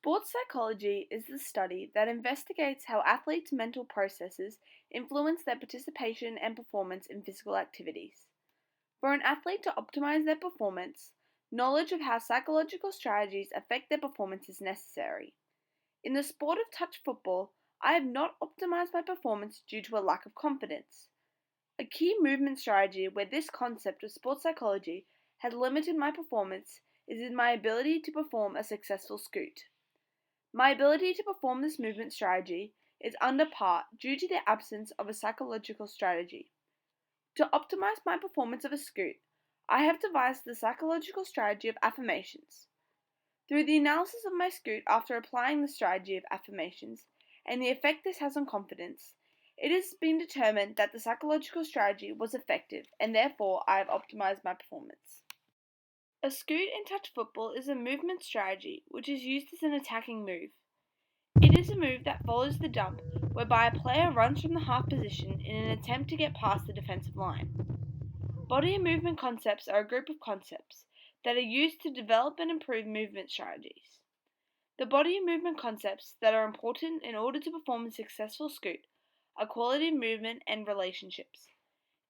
Sports psychology is the study that investigates how athletes' mental processes influence their participation and performance in physical activities. For an athlete to optimize their performance, knowledge of how psychological strategies affect their performance is necessary. In the sport of touch football, I have not optimized my performance due to a lack of confidence. A key movement strategy where this concept of sports psychology has limited my performance is in my ability to perform a successful scoot. My ability to perform this movement strategy is under par due to the absence of a psychological strategy. To optimize my performance of a scoot, I have devised the psychological strategy of affirmations. Through the analysis of my scoot after applying the strategy of affirmations and the effect this has on confidence, it has been determined that the psychological strategy was effective and therefore I have optimized my performance. A scoot in touch football is a movement strategy which is used as an attacking move. It is a move that follows the dump, whereby a player runs from the half position in an attempt to get past the defensive line. Body and movement concepts are a group of concepts that are used to develop and improve movement strategies. The body and movement concepts that are important in order to perform a successful scoot are quality of movement and relationships.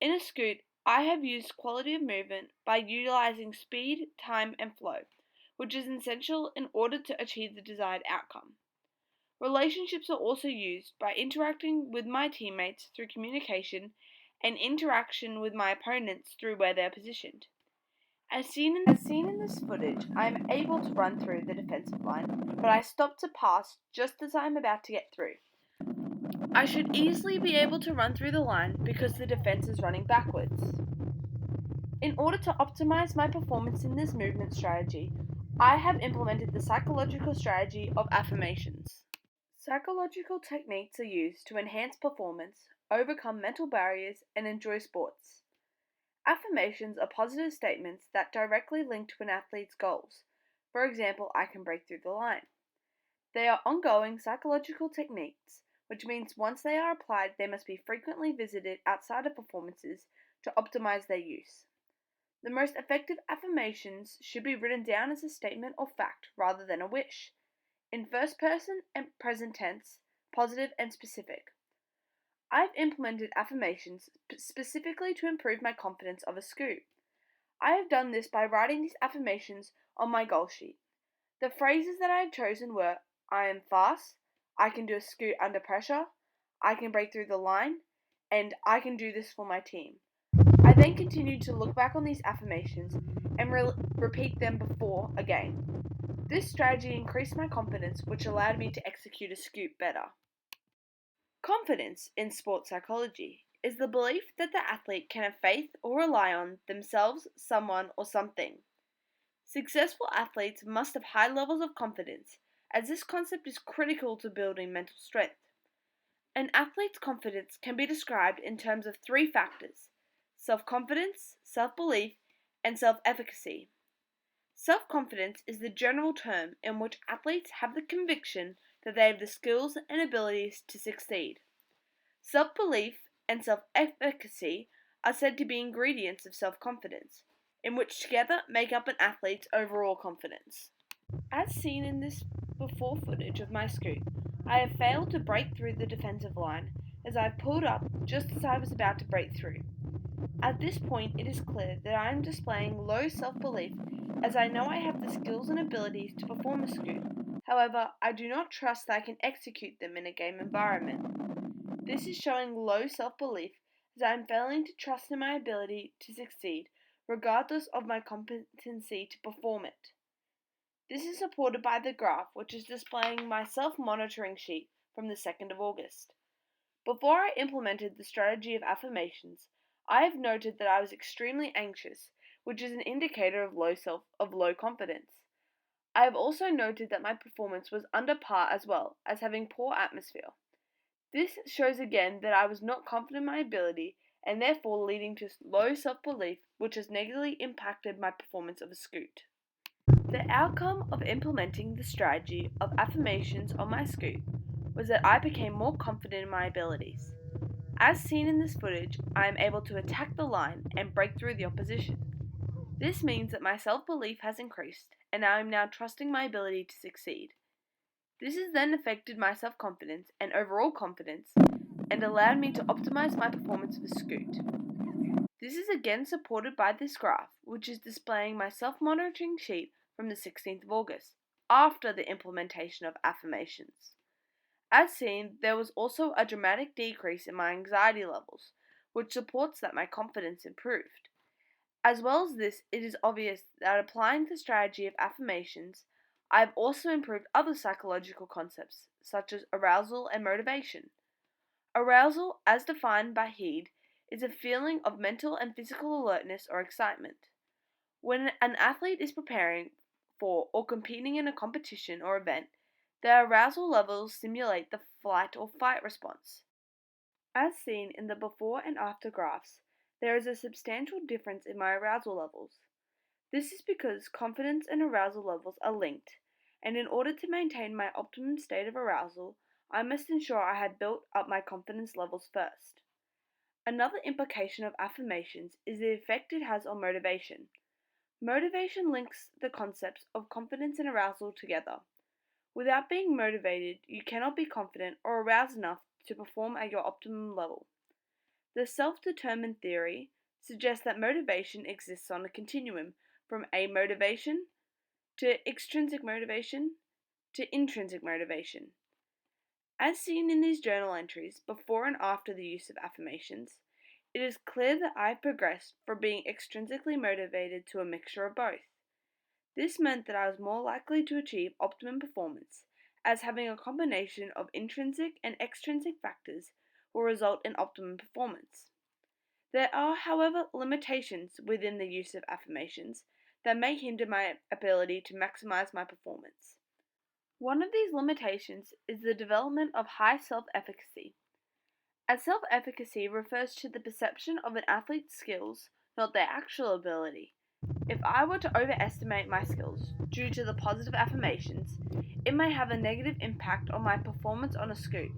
In a scoot, I have used quality of movement by utilizing speed, time, and flow, which is essential in order to achieve the desired outcome. Relationships are also used by interacting with my teammates through communication and interaction with my opponents through where they are positioned. As seen in this footage, I am able to run through the defensive line, but I stop to pass just as I am about to get through. I should easily be able to run through the line because the defense is running backwards. In order to optimize my performance in this movement strategy, I have implemented the psychological strategy of affirmations. Psychological techniques are used to enhance performance, overcome mental barriers, and enjoy sports. Affirmations are positive statements that directly link to an athlete's goals. For example, I can break through the line. They are ongoing psychological techniques, which means once they are applied, they must be frequently visited outside of performances to optimize their use. The most effective affirmations should be written down as a statement or fact rather than a wish, in first person and present tense, positive and specific. I've implemented affirmations specifically to improve my confidence of a scoot. I have done this by writing these affirmations on my goal sheet. The phrases that I have chosen were, I am fast, I can do a scoot under pressure, I can break through the line, and I can do this for my team. I then continued to look back on these affirmations and repeat them before again. This strategy increased my confidence, which allowed me to execute a scoot better. Confidence in sports psychology is the belief that the athlete can have faith or rely on themselves, someone, or something. Successful athletes must have high levels of confidence, as this concept is critical to building mental strength. An athlete's confidence can be described in terms of three factors: self-confidence, self-belief, and self-efficacy. Self-confidence is the general term in which athletes have the conviction that they have the skills and abilities to succeed. Self-belief and self-efficacy are said to be ingredients of self-confidence, in which together make up an athlete's overall confidence. As seen in this before footage of my scoot, I have failed to break through the defensive line as I have pulled up just as I was about to break through. At this point, it is clear that I am displaying low self-belief as I know I have the skills and abilities to perform a scoot. However, I do not trust that I can execute them in a game environment. This is showing low self-belief as I am failing to trust in my ability to succeed regardless of my competency to perform it. This is supported by the graph which is displaying my self-monitoring sheet from the 2nd of August. Before I implemented the strategy of affirmations, I have noted that I was extremely anxious, which is an indicator of low confidence. I have also noted that my performance was under par as well as having poor atmosphere. This shows again that I was not confident in my ability and therefore leading to low self-belief, which has negatively impacted my performance of a scoot. The outcome of implementing the strategy of affirmations on my scoot was that I became more confident in my abilities. As seen in this footage, I am able to attack the line and break through the opposition. This means that my self-belief has increased and I am now trusting my ability to succeed. This has then affected my self-confidence and overall confidence and allowed me to optimize my performance of a scoot. This is again supported by this graph, which is displaying my self-monitoring sheet from the 16th of August, after the implementation of affirmations. As seen, there was also a dramatic decrease in my anxiety levels, which supports that my confidence improved. As well as this, it is obvious that applying the strategy of affirmations, I have also improved other psychological concepts, such as arousal and motivation. Arousal, as defined by Heed, is a feeling of mental and physical alertness or excitement. When an athlete is preparing for or competing in a competition or event, their arousal levels simulate the flight or fight response. As seen in the before and after graphs, there is a substantial difference in my arousal levels. This is because confidence and arousal levels are linked, and in order to maintain my optimum state of arousal, I must ensure I have built up my confidence levels first. Another implication of affirmations is the effect it has on motivation. Motivation links the concepts of confidence and arousal together. Without being motivated, you cannot be confident or aroused enough to perform at your optimum level. The self-determined theory suggests that motivation exists on a continuum from amotivation to extrinsic motivation to intrinsic motivation. As seen in these journal entries before and after the use of affirmations, it is clear that I have progressed from being extrinsically motivated to a mixture of both. This meant that I was more likely to achieve optimum performance, as having a combination of intrinsic and extrinsic factors will result in optimum performance. There are, however, limitations within the use of affirmations that may hinder my ability to maximize my performance. One of these limitations is the development of high self-efficacy. As self-efficacy refers to the perception of an athlete's skills, not their actual ability. If I were to overestimate my skills due to the positive affirmations, it may have a negative impact on my performance on a scoot.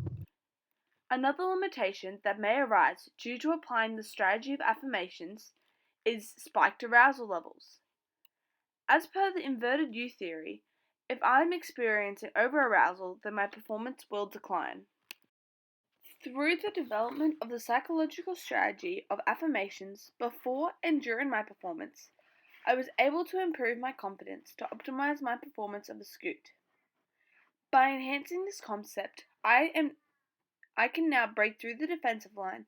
Another limitation that may arise due to applying the strategy of affirmations is spiked arousal levels. As per the inverted U theory, if I am experiencing overarousal, then my performance will decline. Through the development of the psychological strategy of affirmations before and during my performance, I was able to improve my confidence to optimize my performance of a scoot. By enhancing this concept, I can now break through the defensive line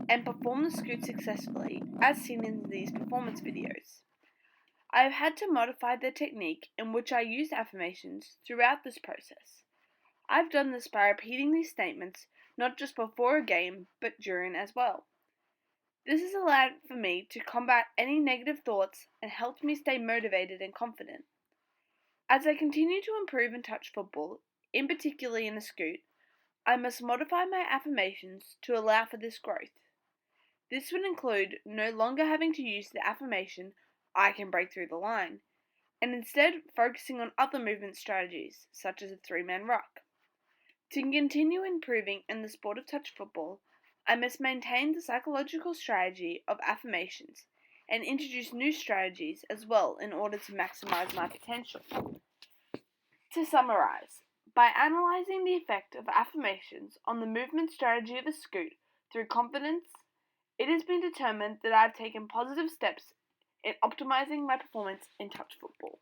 and perform the scoot successfully, as seen in these performance videos. I have had to modify the technique in which I use affirmations throughout this process. I've done this by repeating these statements not just before a game, but during as well. This has allowed for me to combat any negative thoughts and helped me stay motivated and confident. As I continue to improve in touch football, in particular in the scoot, I must modify my affirmations to allow for this growth. This would include no longer having to use the affirmation, "I can break through the line," and instead focusing on other movement strategies, such as a three-man ruck. To continue improving in the sport of touch football, I must maintain the psychological strategy of affirmations and introduce new strategies as well in order to maximize my potential. To summarize, by analyzing the effect of affirmations on the movement strategy of a scoot through confidence, it has been determined that I have taken positive steps in optimizing my performance in touch football.